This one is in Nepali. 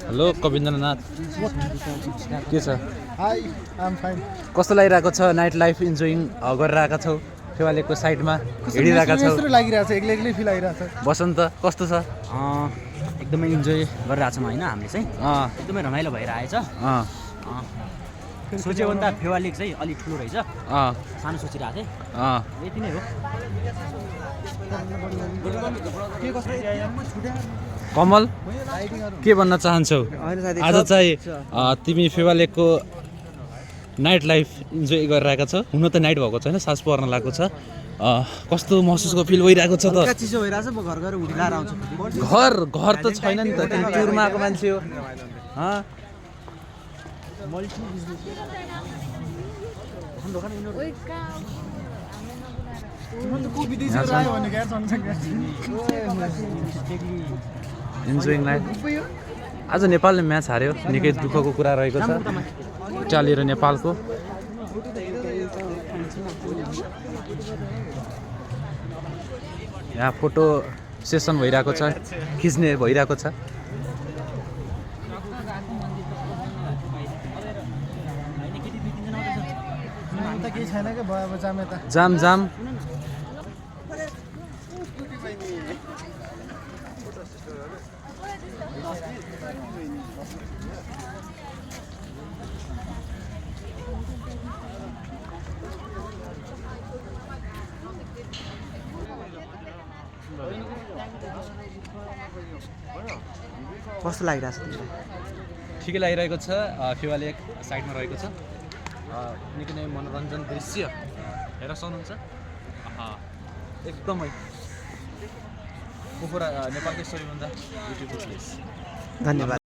हेलो कविन्द्रनाथ के छ हाई आम फाइन कस्तो लागिरहेको छ नाइट लाइफ इन्जोइङ गरिरहेका छौ फेवालेको साइडमा हिँडिरहेका छौ लागिरहेको छ एक्लै एक्लै फिल आइरहेको छ बसन्त कस्तो छ एकदमै इन्जोय गरिरहेको छौँ होइन हामीले चाहिँ एकदमै रमाइलो भएर आएछ सोच्यो भने त फेवा लेक चाहिँ अलिक ठुलो रहेछ सानो सोचिरहेको थिएँ यति नै हो कमल के भन्न चाहन्छौ आज चाहिँ तिमी फेवालेकको नाइट लाइफ इन्जोय गरिरहेका छौ हुन त नाइट भएको छैन सास पर्न लागेको छ कस्तो महसुसको फिल भइरहेको छ त चिसो भइरहेछ म घर गएर उठिलाएर आउँछु घर त छैन नि त तिमी टुरमा आएको मान्छे हो इन्जोइङ लाइफ आज नेपालले म्याच हार्यो निकै दुःखको कुरा रहेको छ इटाली र नेपालको यहाँ फोटो सेसन भइरहेको छ खिच्ने भइरहेको छ जाम जाम कस्तो लागिरहेछ तिमीलाई ठिकै लागिरहेको छ फेवाले एक साइडमा रहेको छ निकै नै मनोरञ्जन दृश्य हेर सक्नुहुन्छ एकदमै पोखरा नेपालकै सबैभन्दा ब्युटिफुल प्लेस धन्यवाद